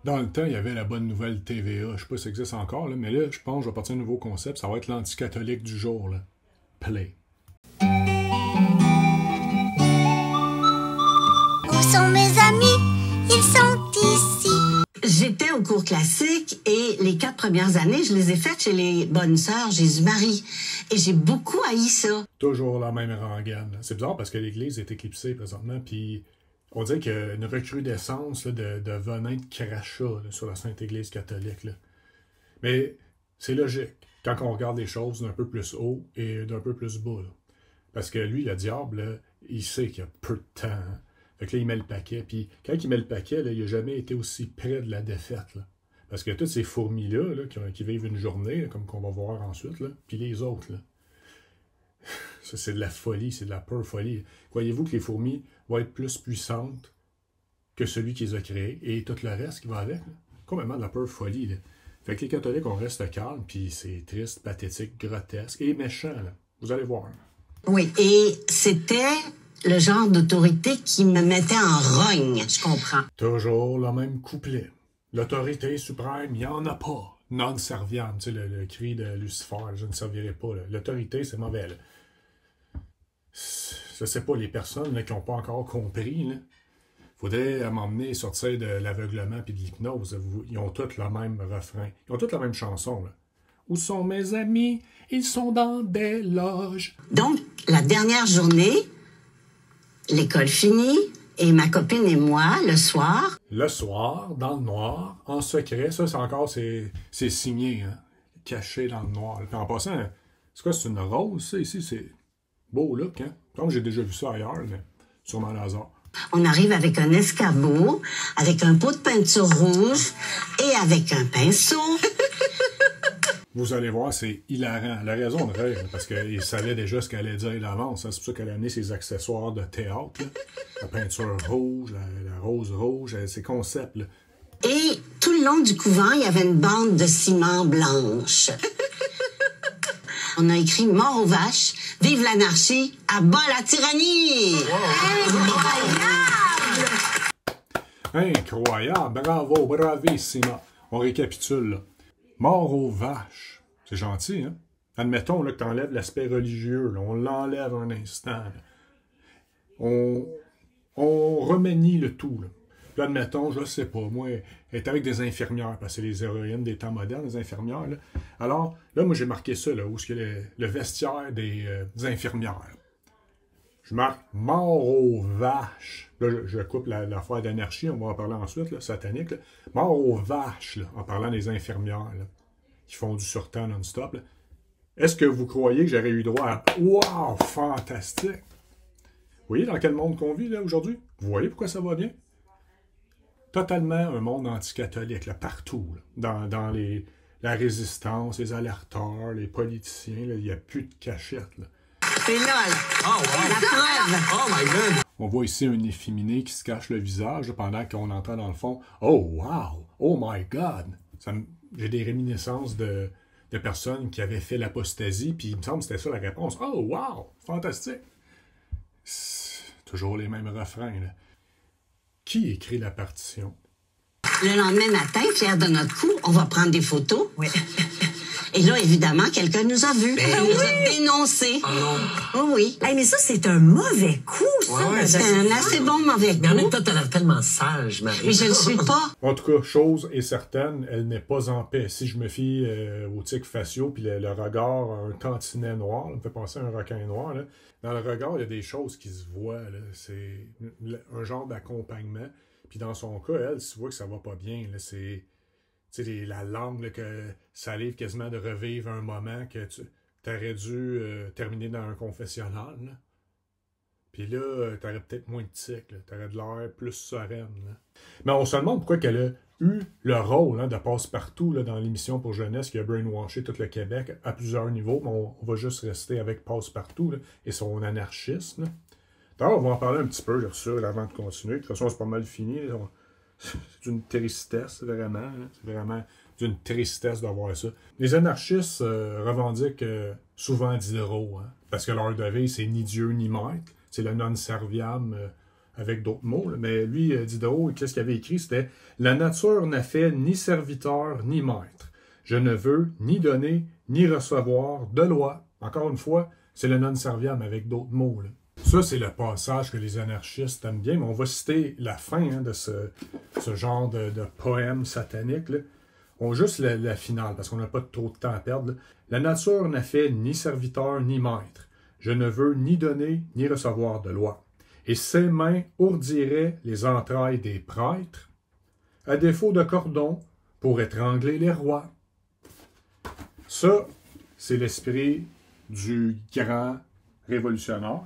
Dans le temps, il y avait la bonne nouvelle TVA. Je sais pas si ça existe encore, là, mais là, je pense que je vais partir un nouveau concept. Ça va être l'anticatholique du jour. Là. Play. Où sont mes amis? Ils sont ici. J'étais au cours classique et les 4 premières années, je les ai faites chez les bonnes sœurs Jésus-Marie. Et j'ai beaucoup haï ça. Toujours la même rengaine. C'est bizarre parce que l'Église est éclipsée présentement, puis on dirait qu'il y a une recrudescence là, de venin de crachat là, sur la Sainte Église catholique. Là. Mais c'est logique quand on regarde les choses d'un peu plus haut et d'un peu plus bas. Là. Parce que lui, le diable, là, il sait qu'il y a peu de temps. Hein. Fait que là, il met le paquet. Puis quand il met le paquet, là, il n'a jamais été aussi près de la défaite. Là. Parce que toutes ces fourmis-là, là, qui vivent une journée, là, comme qu'on va voir ensuite, là, puis les autres, là, ça, c'est de la folie, c'est de la pure folie. Croyez-vous que les fourmis vont être plus puissantes que celui qui les a créées et tout le reste qui va avec? Là? Complètement de la pure folie. Là. Fait que les catholiques, on reste calme, puis c'est triste, pathétique, grotesque et méchant. Là. Vous allez voir. Oui, et c'était le genre d'autorité qui me mettait en rogne. Je comprends. Toujours le même couplet. L'autorité suprême, il n'y en a pas. Non serviam, tu sais, le cri de Lucifer, je ne servirai pas. L'autorité, c'est mauvais. Là. Je sais pas, les personnes là, qui n'ont pas encore compris, il faudrait m'emmener sortir de l'aveuglement et de l'hypnose. Ils ont tous le même refrain. Ils ont tous la même chanson. Là. Où sont mes amis? Ils sont dans des loges. Donc, la dernière journée, l'école finie, et ma copine et moi, le soir... Le soir, dans le noir, en secret, ça, c'est encore, c'est signé, hein, caché dans le noir. Puis en passant, c'est quoi, c'est une rose, ça, ici, c'est beau look, hein? Donc, j'ai déjà vu ça ailleurs, mais sûrement le hasard. On arrive avec un escabeau, avec un pot de peinture rouge et avec un pinceau. Vous allez voir, c'est hilarant. Elle a raison de rire, parce qu'il savait déjà ce qu'elle allait dire d'avance. Hein. C'est pour ça qu'elle a amené ses accessoires de théâtre. Là. La peinture rouge, la rose rouge, ses concepts. Là. Et tout le long du couvent, il y avait une bande de ciment blanche. On a écrit « Mort aux vaches, vive l'anarchie, à bas la tyrannie! Incroyable! Incroyable! Bravo, bravissima! On récapitule, là. Mort aux vaches. C'est gentil, hein? Admettons là, que tu enlèves l'aspect religieux. Là. On l'enlève un instant. Là. On remanie le tout. Là. Puis admettons, je sais pas, moi, elle est avec des infirmières, parce que c'est les héroïnes des temps modernes, les infirmières. Là. Alors, là, moi, j'ai marqué ça, là, où est-ce qu'il y a le vestiaire des infirmières. Je marque « Mort aux vaches ». Là, je coupe l'affaire d'anarchie, on va en parler ensuite, là, satanique. Là. Mort aux vaches, là, en parlant des infirmières, là, qui font du surtemps non-stop. Là. Est-ce que vous croyez que j'aurais eu droit à « Wow, fantastique ». Vous voyez dans quel monde qu'on vit, là, aujourd'hui? Vous voyez pourquoi ça va bien? Totalement un monde anticatholique, là, partout. Là, dans la résistance, les alerteurs, les politiciens, il n'y a plus de cachette, là. C'est là, Oh, wow. la preuve. Oh, my God. On voit ici un efféminé qui se cache le visage pendant qu'on entend dans le fond « Oh, wow! Oh, my God! » J'ai des réminiscences de personnes qui avaient fait l'apostasie, puis il me semble que c'était ça la réponse. « Oh, wow! Fantastique! » Toujours les mêmes refrains. Là. Qui écrit la partition? Le lendemain matin, fiers de notre coup, on va prendre des photos. Oui. Et là, évidemment, quelqu'un nous a vus. Il nous a dénoncés. Oh oui. Hey, mais ça, c'est un mauvais coup, ça. Ouais, C'est un assez bon mauvais Mais en même coup. temps, t'as l'air tellement sage, Marie. Mais je ne le suis pas. En tout cas, chose est certaine, elle n'est pas en paix. Si je me fie aux tics faciaux, puis le regard, un tantinet noir, là, me fait penser à un requin noir. Là. Dans le regard, il y a des choses qui se voient. Là. C'est un genre d'accompagnement. Puis dans son cas, elle, tu vois que ça va pas bien. Là. C'est la langue, là, que ça arrive quasiment de revivre un moment que tu aurais dû terminer dans un confessionnal. Là. Puis là, t'aurais peut-être moins de tics, t'aurais de l'air plus sereine. Là. Mais on se demande pourquoi qu'elle a eu le rôle de passe-partout là, dans l'émission pour jeunesse qui a brainwashé tout le Québec à plusieurs niveaux. Mais on va juste rester avec passe-partout là, et son anarchisme. D'ailleurs, on va en parler un petit peu, j'ai reçu avant de continuer. De toute façon, c'est pas mal fini. Là. C'est une tristesse, vraiment. Là. C'est vraiment d'une tristesse d'avoir ça. Les anarchistes revendiquent souvent Diderot, hein, parce que leur devise, c'est ni Dieu ni maître. C'est le non serviam avec d'autres mots, là, mais lui, Diderot, qu'est-ce qu'il avait écrit? C'était « La nature n'a fait ni serviteur ni maître. Je ne veux ni donner ni recevoir de loi. » Encore une fois, c'est le non serviam avec d'autres mots. Là. Ça, c'est le passage que les anarchistes aiment bien, mais on va citer la fin de ce genre de poème satanique. Là. On juste la finale, parce qu'on n'a pas trop de temps à perdre. Là. La nature n'a fait ni serviteur ni maître. Je ne veux ni donner ni recevoir de loi. Et ses mains ourdiraient les entrailles des prêtres, à défaut de cordons, pour étrangler les rois. Ça, c'est l'esprit du grand révolutionnaire,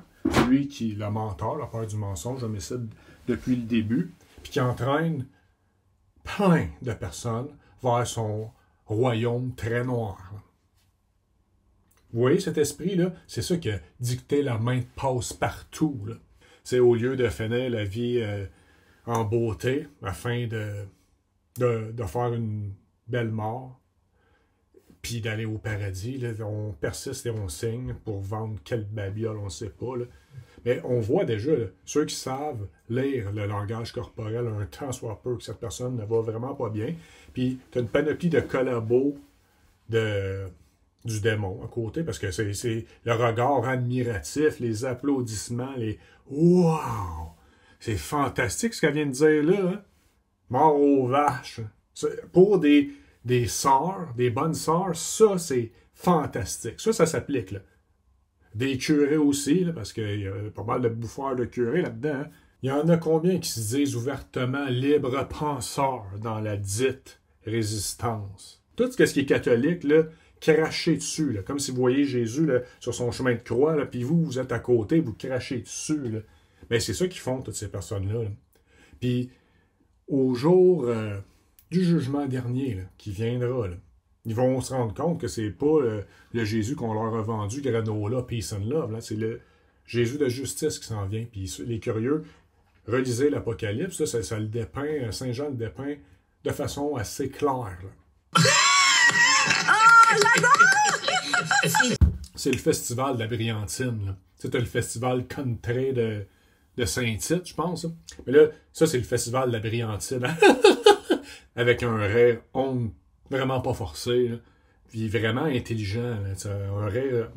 lui qui est le menteur, la peur du mensonge, homicide depuis le début, puis qui entraîne plein de personnes vers son royaume très noir. Vous voyez cet esprit-là? C'est ça qui a dicté la main de passe-partout. C'est au lieu de finir la vie en beauté, afin de faire une belle mort, puis d'aller au paradis, là, on persiste et on signe pour vendre quelle babiole, on ne sait pas. Là. Mais on voit déjà, là, ceux qui savent lire le langage corporel un temps soit peu que cette personne ne va vraiment pas bien, puis tu as une panoplie de collabos du démon à côté, parce que c'est le regard admiratif, les applaudissements, les « Wow! » C'est fantastique ce qu'elle vient de dire là. Hein? Mort aux vaches. Pour des sœurs, des bonnes sœurs, ça, c'est fantastique. Ça s'applique, là. Des curés aussi, là, parce qu'il y a pas mal de bouffeurs de curés là-dedans. Hein. Il y en a combien qui se disent ouvertement libres penseurs dans la dite résistance. Tout ce qui est catholique, là, crachez dessus, là, comme si vous voyez Jésus là, sur son chemin de croix, là, puis vous êtes à côté, vous crachez dessus. Là. Mais c'est ça qu'ils font, toutes ces personnes-là. Là. Puis, au jour du jugement dernier, là, qui viendra, là, ils vont se rendre compte que c'est pas le Jésus qu'on leur a vendu, granola, peace and love. Là. C'est le Jésus de justice qui s'en vient. Puis les curieux, relisez l'Apocalypse, ça le dépeint, Saint Jean le dépeint de façon assez claire. Là. C'est le festival de la brillantine. C'est le festival country de Saint-Tite, je pense. Hein. Mais là, ça, c'est le festival de la brillantine. Avec un rire vraiment pas forcé. Là. Puis vraiment intelligent. Là. Un rire...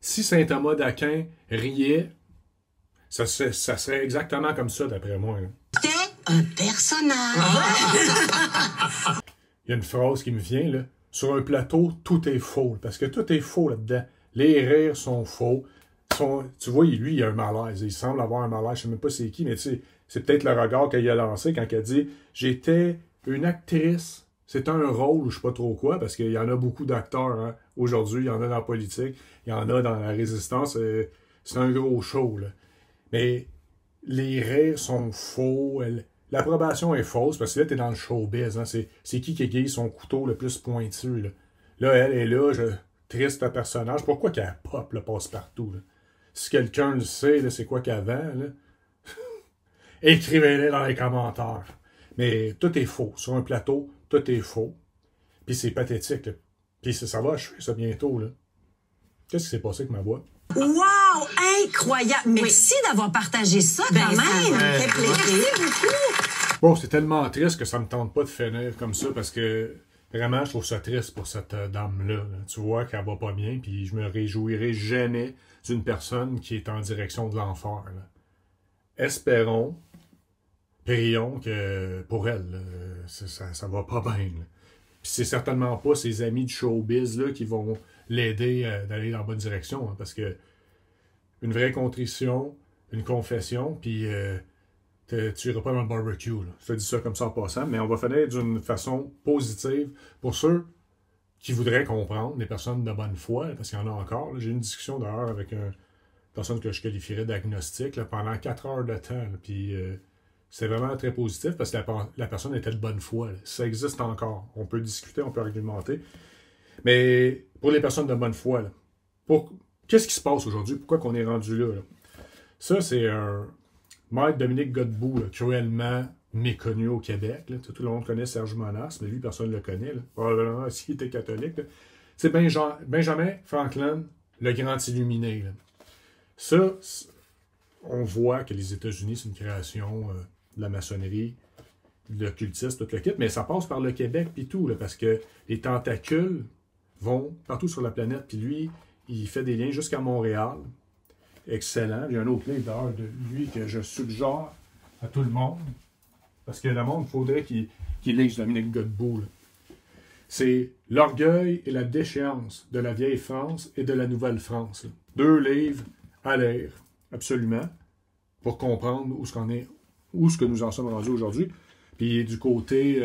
Si saint Thomas d'Aquin riait, ça serait exactement comme ça, d'après moi. C'était un personnage. Il y a une phrase qui me vient, là. Sur un plateau, tout est faux. Parce que tout est faux là-dedans. Les rires sont faux. Tu vois, lui, il a un malaise. Il semble avoir un malaise. Je ne sais même pas c'est qui, mais c'est peut-être le regard qu'il a lancé quand il a dit « J'étais une actrice. C'est un rôle ou je ne sais pas trop quoi. » Parce qu'il y en a beaucoup d'acteurs. Hein. Aujourd'hui, il y en a dans la politique. Il y en a dans la résistance. C'est un gros show. Là. Mais les rires sont faux. L'approbation est fausse parce que là, t'es dans le showbiz. Hein? C'est qui aiguise son couteau le plus pointu. Là, elle est là, triste personnage. Pourquoi qu'elle pop le passe-partout? Là? Si quelqu'un le sait, là, c'est quoi qu'elle vend? Là? Écrivez-le dans les commentaires. Mais tout est faux. Sur un plateau, tout est faux. Puis c'est pathétique. Là. Puis ça va achever ça bientôt. Là. Qu'est-ce qui s'est passé avec ma voix? Wow! Incroyable! Merci d'avoir partagé ça quand même! Ça fait plaisir. Merci beaucoup! Bon, c'est tellement triste que ça me tente pas de finir comme ça parce que vraiment, je trouve ça triste pour cette dame-là. Là. Tu vois qu'elle va pas bien, puis je me réjouirai jamais d'une personne qui est en direction de l'enfer. Là. Espérons, prions que pour elle, là, ça va pas bien. Là. Puis c'est certainement pas ses amis du showbiz là, qui vont l'aider d'aller dans la bonne direction. Hein, parce que une vraie contrition, une confession, puis tu iras pas dans le barbecue. Là. Je te dis ça comme ça en passant, mais on va finir d'une façon positive pour ceux qui voudraient comprendre, des personnes de bonne foi, là, parce qu'il y en a encore. J'ai eu une discussion d'ailleurs avec une personne que je qualifierais d'agnostique là, pendant 4 heures de temps. Là, puis c'est vraiment très positif parce que la personne était de bonne foi. Là. Ça existe encore. On peut discuter, on peut argumenter. Mais pour les personnes de bonne foi, là, qu'est-ce qui se passe aujourd'hui? Pourquoi qu'on est rendu là? Ça, c'est un maître Dominique Godbout, là, cruellement méconnu au Québec. Là. Tout le monde connaît Serge Monas, mais lui, personne ne le connaît. Là. Probablement s'il était catholique. Là. C'est Benjamin Franklin, le grand illuminé. Là. Ça, on voit que les États-Unis, c'est une création de la maçonnerie, de l'occultisme, tout le kit, mais ça passe par le Québec puis tout, là, parce que les tentacules vont partout sur la planète, puis lui, il fait des liens jusqu'à Montréal. Excellent. Il y a un autre livre d'ailleurs de lui que je suggère à tout le monde, parce que le monde, il faudrait qu'il lise Dominique Godbout. Là. C'est L'orgueil et la déchéance de la vieille France et de la nouvelle France. Là. 2 livres à lire, absolument, pour comprendre où ce que nous en sommes rendus aujourd'hui. Puis du côté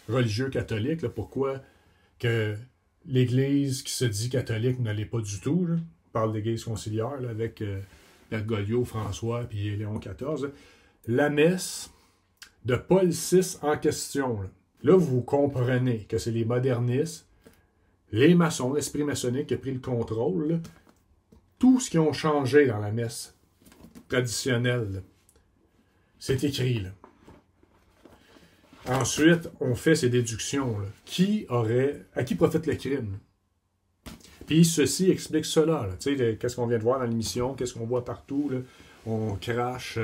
religieux catholique, là, pourquoi que l'Église qui se dit catholique ne l'est pas du tout. Là. On parle d'Église conciliaire là, avec Bergoglio, François puis Léon XIV. Là. La messe de Paul VI en question. Là, vous comprenez que c'est les modernistes, les maçons, l'esprit maçonnique qui a pris le contrôle. Là. Tout ce qui ont changé dans la messe traditionnelle, là, c'est écrit. Là. Ensuite, on fait ces déductions. Là. À qui profite le crime? Puis ceci explique cela. Tu sais, qu'est-ce qu'on vient de voir dans l'émission, qu'est-ce qu'on voit partout. Là. On crache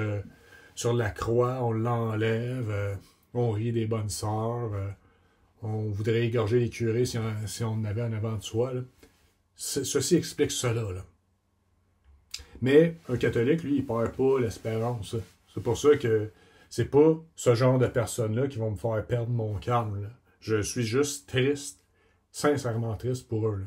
sur la croix, on l'enlève, on rit des bonnes sœurs, on voudrait égorger les curés si on en avait en avant de soi. Là. Ceci explique cela. Là. Mais un catholique, lui, il perd pas l'espérance. Là. C'est pour ça que c'est pas ce genre de personnes-là qui vont me faire perdre mon calme. Là. Je suis juste triste, sincèrement triste pour eux. Là.